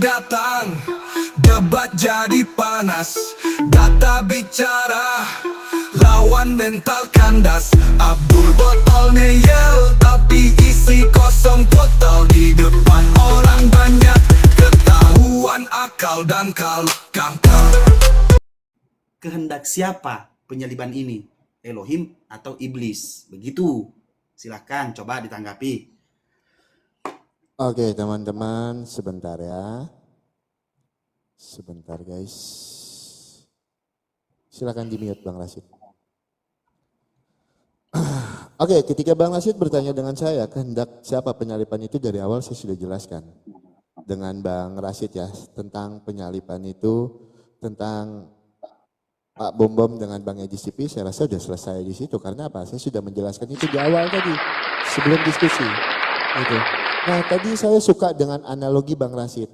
datang, debat jadi panas. Data bicara, lawan mental kandas. Abdul botolnya yel, tapi isi kosong total. Di depan orang banyak, ketahuan akal dan kangkal. Kehendak siapa penyaliban ini? Elohim atau iblis? Begitu. Silahkan coba ditanggapi. Oke teman-teman, sebentar ya. Sebentar guys. Silakan di-mute Bang Rashid. Oke, ketika Bang Rashid bertanya dengan saya, kehendak siapa penyaliban itu dari awal saya sudah jelaskan. Dengan Bang Rashid ya, tentang penyaliban itu, tentang Pak Bom dengan Bang Edi Sipi, saya rasa sudah selesai di situ. Karena apa? Saya sudah menjelaskan itu di awal tadi, sebelum diskusi. Gitu. Nah tadi saya suka dengan analogi Bang Rashid.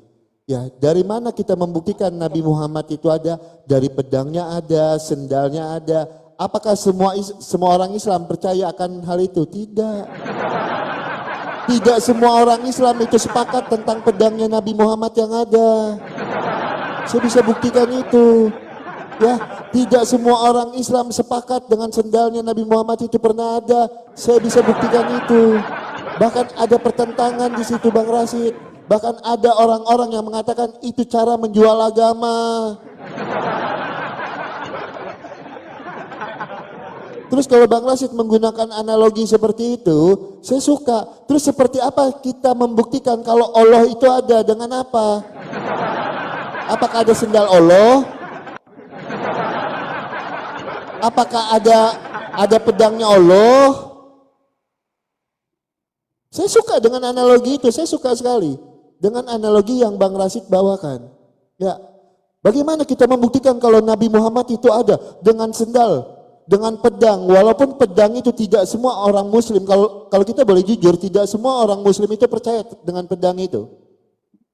Ya, dari mana kita membuktikan Nabi Muhammad itu ada? Dari pedangnya ada, sendalnya ada. Apakah semua orang Islam percaya akan hal itu? Tidak. Tidak semua orang Islam itu sepakat tentang pedangnya Nabi Muhammad yang ada. Saya bisa buktikan itu. Ya, tidak semua orang Islam sepakat dengan sendalnya Nabi Muhammad itu pernah ada. Saya bisa buktikan itu. Bahkan ada pertentangan di situ Bang Rashid. Bahkan ada orang-orang yang mengatakan itu cara menjual agama. Terus kalau Bang Rashid menggunakan analogi seperti itu, saya suka. Terus seperti apa kita membuktikan kalau Allah itu ada? Dengan apa? Apakah ada sendal Allah? Apakah ada pedangnya Allah? Saya suka dengan analogi itu, saya suka sekali. Dengan analogi yang Bang Rashid bawakan. Ya, bagaimana kita membuktikan kalau Nabi Muhammad itu ada? Dengan sendal, dengan pedang. Walaupun pedang itu tidak semua orang muslim, kalau kita boleh jujur, tidak semua orang muslim itu percaya dengan pedang itu.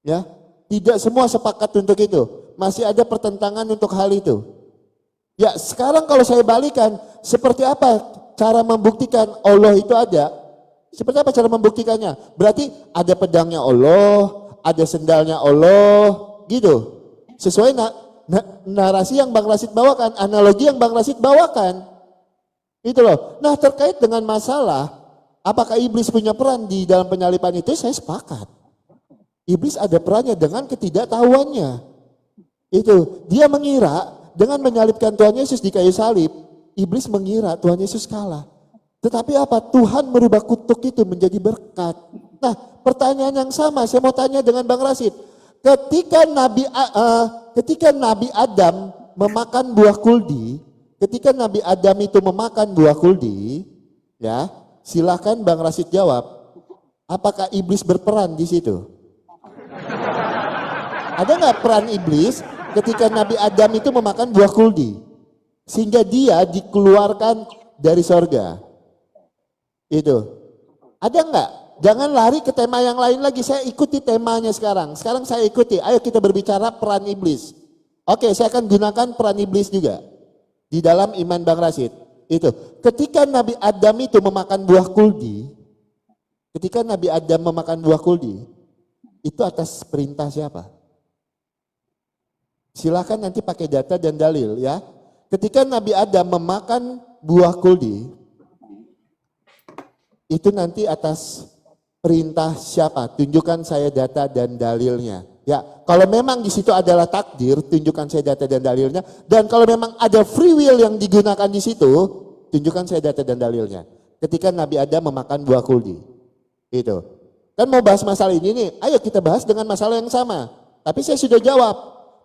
Ya, tidak semua sepakat untuk itu. Masih ada pertentangan untuk hal itu. Ya, sekarang kalau saya balikan, seperti apa cara membuktikan Allah itu ada? Seperti apa cara membuktikannya? Berarti ada pedangnya Allah, ada sendalnya Allah, gitu. Sesuai narasi yang Bang Rashid bawakan, analogi yang Bang Rashid bawakan. Itu loh. Nah terkait dengan masalah, apakah iblis punya peran di dalam penyaliban itu, saya sepakat. Iblis ada perannya dengan ketidaktahuannya. Itu, dia mengira dengan menyalibkan Tuhan Yesus di kayu salib, iblis mengira Tuhan Yesus kalah. Tetapi apa? Tuhan merubah kutuk itu menjadi berkat. Nah, pertanyaan yang sama saya mau tanya dengan Bang Rashid. Ketika Nabi Adam memakan buah kuldi, ketika Nabi Adam itu memakan buah kuldi, ya, silakan Bang Rashid jawab. Apakah iblis berperan di situ? Ada nggak peran iblis ketika Nabi Adam itu memakan buah kuldi? Sehingga dia dikeluarkan dari sorga. Itu. Ada enggak? Jangan lari ke tema yang lain lagi. Saya ikuti temanya sekarang. Sekarang saya ikuti. Ayo kita berbicara peran iblis. Oke, saya akan gunakan peran iblis juga. Di dalam iman Bang Rashid. Itu. Ketika Nabi Adam itu memakan buah kuldi. Ketika Nabi Adam memakan buah kuldi. Itu atas perintah siapa? Silakan nanti pakai data dan dalil ya. Ketika Nabi Adam memakan buah kuldi. Itu nanti atas perintah siapa? Tunjukkan saya data dan dalilnya. Ya, kalau memang di situ adalah takdir, tunjukkan saya data dan dalilnya. Dan kalau memang ada free will yang digunakan di situ, tunjukkan saya data dan dalilnya. Ketika Nabi Adam memakan buah kuldi. Itu. Kan mau bahas masalah ini nih, ayo kita bahas dengan masalah yang sama. Tapi saya sudah jawab,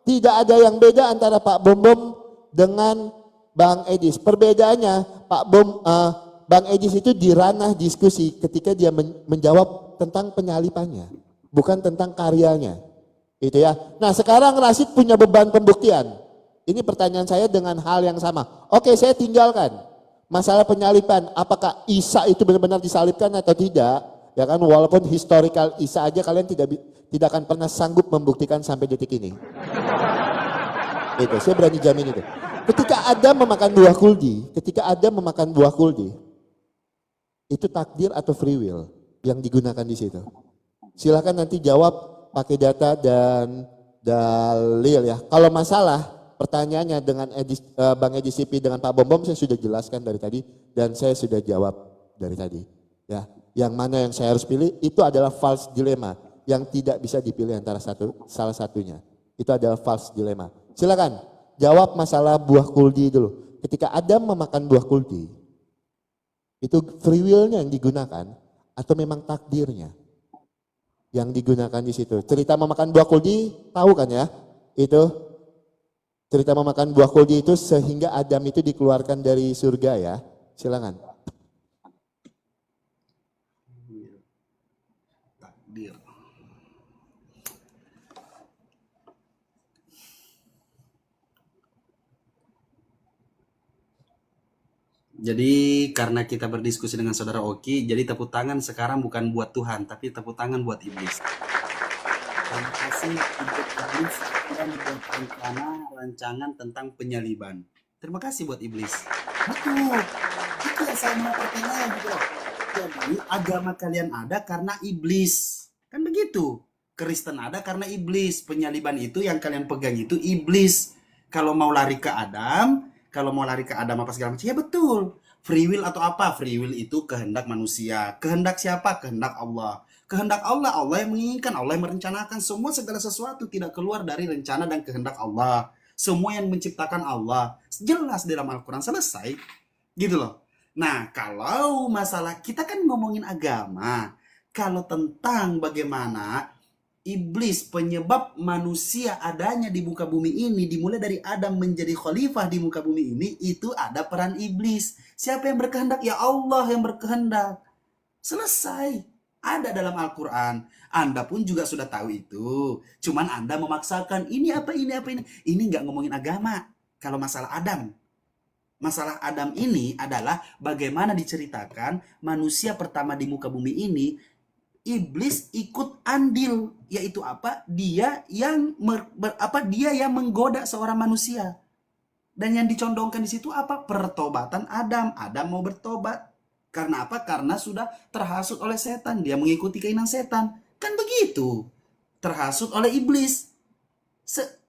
tidak ada yang beda antara Pak Bom dengan Bang Edis. Perbedaannya Bang Edis itu di ranah diskusi ketika dia menjawab tentang penyalipannya, bukan tentang karyanya. Itu ya. Nah sekarang Rashid punya beban pembuktian. Ini pertanyaan saya dengan hal yang sama. Oke, saya tinggalkan masalah penyalipan. Apakah Isa itu benar-benar disalibkan atau tidak? Ya kan, walaupun historical Isa aja kalian tidak akan pernah sanggup membuktikan sampai detik ini. Itu, saya berani jamin itu. Ketika Adam memakan buah kuldi, itu takdir atau free will yang digunakan di situ. Silakan nanti jawab pakai data dan dalil ya. Kalau masalah pertanyaannya dengan Bang Edi Sipi dengan Pak Bom saya sudah jelaskan dari tadi dan saya sudah jawab dari tadi. Ya, yang mana yang saya harus pilih itu adalah false dilemma yang tidak bisa dipilih antara salah satunya. Itu adalah false dilemma. Silakan jawab masalah buah kuldi dulu. Ketika Adam memakan buah kuldi, itu free will-nya yang digunakan atau memang takdirnya yang digunakan di situ. Cerita memakan buah kuldi, tahu kan ya? Itu cerita memakan buah kuldi itu sehingga Adam itu dikeluarkan dari surga ya. Silakan. Takdir. Jadi karena kita berdiskusi dengan saudara Oki, jadi tepuk tangan sekarang bukan buat Tuhan, tapi tepuk tangan buat iblis. Terima kasih untuk iblis yang membuat rencana rancangan tentang penyaliban. Terima kasih buat iblis. Betul, itu yang saya mau pertanyaan gitu loh. Jadi agama kalian ada karena iblis, kan begitu. Kristen ada karena iblis. Penyaliban itu yang kalian pegang itu iblis. Kalau mau lari ke Adam, apa segala macam, ya betul. Free will atau apa? Free will itu kehendak manusia. Kehendak siapa? Kehendak Allah. Kehendak Allah, Allah yang menginginkan, Allah yang merencanakan. Semua segala sesuatu tidak keluar dari rencana dan kehendak Allah. Semua yang menciptakan Allah. Jelas dalam Al-Quran, selesai. Gitu loh. Nah, kalau masalah, kita kan ngomongin agama. Kalau tentang bagaimana iblis penyebab manusia adanya di muka bumi ini, dimulai dari Adam menjadi khalifah di muka bumi ini, itu ada peran iblis. Siapa yang berkehendak? Ya Allah yang berkehendak. Selesai. Ada dalam Al-Quran. Anda pun juga sudah tahu itu. Cuman Anda memaksakan ini apa ini. Ini nggak ngomongin agama. Kalau masalah Adam. Masalah Adam ini adalah bagaimana diceritakan manusia pertama di muka bumi ini, iblis ikut andil, yaitu apa? Dia yang dia yang menggoda seorang manusia. Dan yang dicondongkan di situ apa? Pertobatan Adam. Adam mau bertobat. Karena apa? Karena sudah terhasut oleh setan. Dia mengikuti keinginan setan. Kan begitu. Terhasut oleh iblis.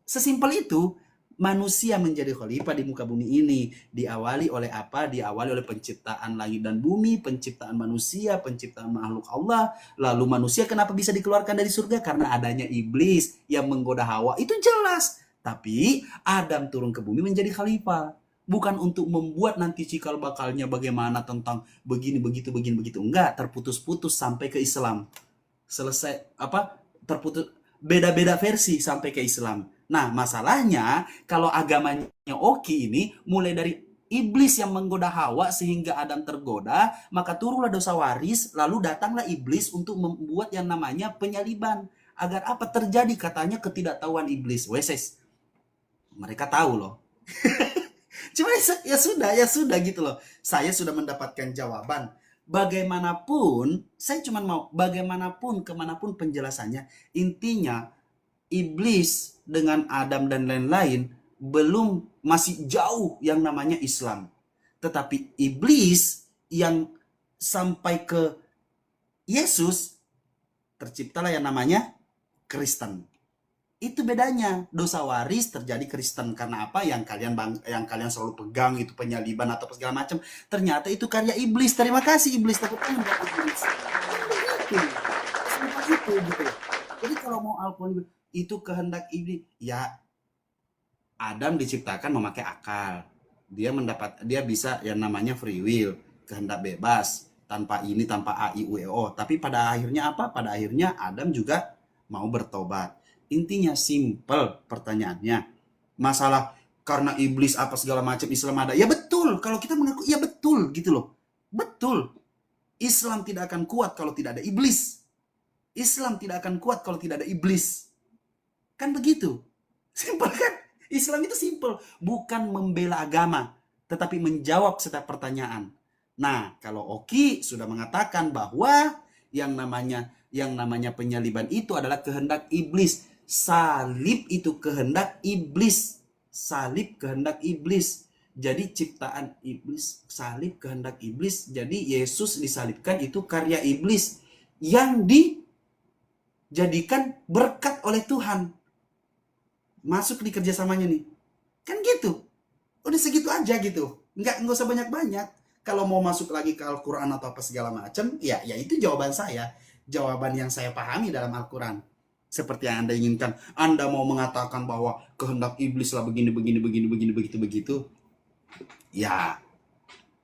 Sesimpel itu. Manusia menjadi khalifah di muka bumi ini diawali oleh apa? Diawali oleh penciptaan langit dan bumi, penciptaan manusia, penciptaan makhluk Allah. Lalu manusia kenapa bisa dikeluarkan dari surga? Karena adanya iblis yang menggoda Hawa. Itu jelas. Tapi Adam turun ke bumi menjadi khalifah. Bukan untuk membuat nanti cikal bakalnya bagaimana tentang begini begitu. Enggak, terputus-putus sampai ke Islam. Selesai terputus beda-beda versi sampai ke Islam. Nah, masalahnya kalau agamanya Oki ini mulai dari iblis yang menggoda Hawa sehingga Adam tergoda, maka turunlah dosa waris, lalu datanglah iblis untuk membuat yang namanya penyaliban. Agar apa? Terjadi katanya ketidaktahuan iblis. Weses. Mereka tahu loh. Cuma ya sudah gitu loh. Saya sudah mendapatkan jawaban. Bagaimanapun, saya cuma mau bagaimanapun, kemanapun penjelasannya, intinya iblis dengan Adam dan lain-lain masih jauh yang namanya Islam. Tetapi iblis yang sampai ke Yesus, terciptalah yang namanya Kristen. Itu bedanya. Dosa waris terjadi Kristen. Karena apa? Yang kalian selalu pegang itu penyaliban atau segala macam. Ternyata itu karya iblis. Terima kasih iblis. Tepuk tangan buat iblis. Itu gitu. Jadi kalau mau Al-Quran itu kehendak iblis. Ya, Adam diciptakan memakai akal. Dia bisa yang namanya free will, kehendak bebas, tanpa ini, tanpa A, I, U, E, O. Tapi pada akhirnya apa? Pada akhirnya Adam juga mau bertobat. Intinya simple pertanyaannya. Masalah karena iblis apa segala macam Islam ada. Ya betul, kalau kita mengaku ya betul gitu loh. Betul. Islam tidak akan kuat kalau tidak ada iblis. Islam tidak akan kuat kalau tidak ada iblis. Kan begitu. Simpel kan? Islam itu simpel. Bukan membela agama, tetapi menjawab setiap pertanyaan. Nah, kalau Oki sudah mengatakan bahwa yang namanya penyaliban itu adalah kehendak iblis. Salib itu kehendak iblis. Salib kehendak iblis. Jadi ciptaan iblis, salib kehendak iblis. Jadi Yesus disalibkan itu karya iblis yang jadikan berkat oleh Tuhan. Masuk di kerjasamanya nih. Kan gitu. Udah segitu aja gitu. Nggak usah banyak-banyak. Kalau mau masuk lagi ke Al-Quran atau apa segala macam, ya itu jawaban saya. Jawaban yang saya pahami dalam Al-Quran. Seperti yang Anda inginkan. Anda mau mengatakan bahwa kehendak iblis lah begini, begitu. Ya,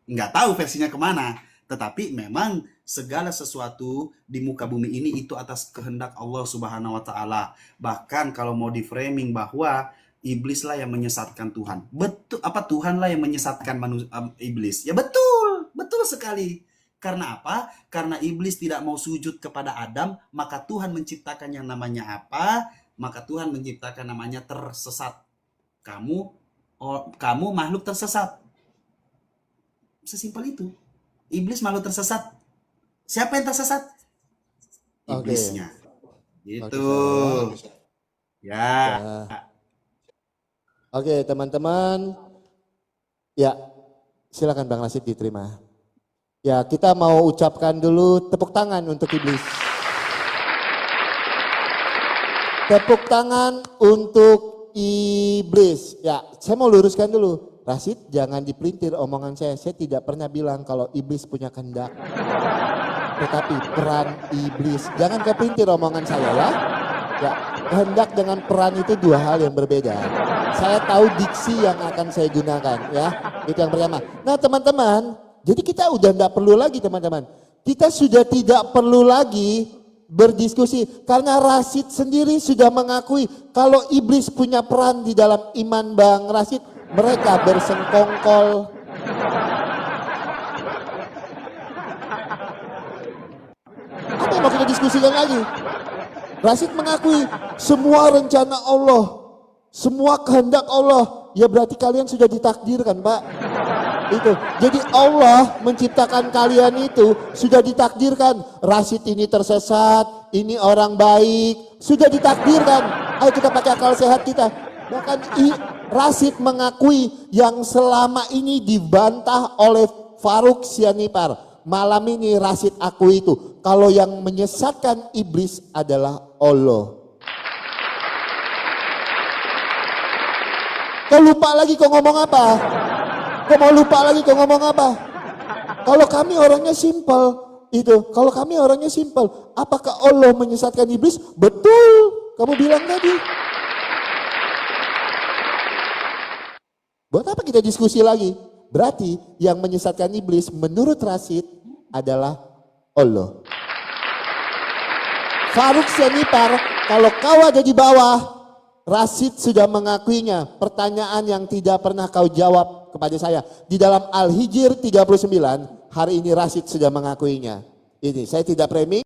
nggak tahu versinya kemana. Tetapi memang segala sesuatu di muka bumi ini itu atas kehendak Allah Subhanahu wa Ta'ala. Bahkan kalau mau di framing bahwa iblislah yang menyesatkan Tuhan. Betul, apa Tuhanlah yang menyesatkan iblis? Ya betul, betul sekali. Karena apa? Karena iblis tidak mau sujud kepada Adam, maka Tuhan menciptakan yang namanya apa? Maka Tuhan menciptakan namanya tersesat. Kamu makhluk tersesat. Sesimpel itu. Iblis makhluk tersesat. Siapa yang tersesat? Iblisnya. Gitu. Ya. Oke, teman-teman. Ya, silakan Bang Rashid diterima. Ya, kita mau ucapkan dulu tepuk tangan untuk iblis. Tepuk tangan untuk iblis. Ya, saya mau luruskan dulu. Rashid, jangan dipelintir omongan saya. Saya tidak pernah bilang kalau iblis punya kehendak. Tetapi peran iblis. Jangan kepelintir omongan saya ya. Ya, kehendak dengan peran itu dua hal yang berbeda. Saya tahu diksi yang akan saya gunakan ya. Itu yang pertama. Nah teman-teman, jadi kita udah tidak perlu lagi teman-teman. Kita sudah tidak perlu lagi berdiskusi. Karena Rashid sendiri sudah mengakui kalau iblis punya peran di dalam iman Bang Rashid. Mereka bersengkongkol. Apa yang mau kita diskusikan lagi? Rashid mengakui semua rencana Allah, semua kehendak Allah. Ya berarti kalian sudah ditakdirkan, Pak. Itu. Jadi Allah menciptakan kalian itu sudah ditakdirkan. Rashid ini tersesat, ini orang baik, sudah ditakdirkan. Ayo kita pakai akal sehat kita. Bahkan Rashid mengakui yang selama ini dibantah oleh Farouk Sianipar. Malam ini Rashid akui itu. Kalau yang menyesatkan iblis adalah Allah. Kau lupa lagi kau ngomong apa? Kau mau lupa lagi kau ngomong apa? Kalau kami orangnya simpel. Itu. Kalau kami orangnya simpel. Apakah Allah menyesatkan iblis? Betul. Kamu bilang tadi. Buat apa kita diskusi lagi? Berarti yang menyesatkan iblis menurut Rashid adalah Allah. Farouk Sianipar, kalau kau ada di bawah, Rashid sudah mengakuinya. Pertanyaan yang tidak pernah kau jawab kepada saya. Di dalam Al-Hijr 39, hari ini Rashid sudah mengakuinya. Ini saya tidak framing.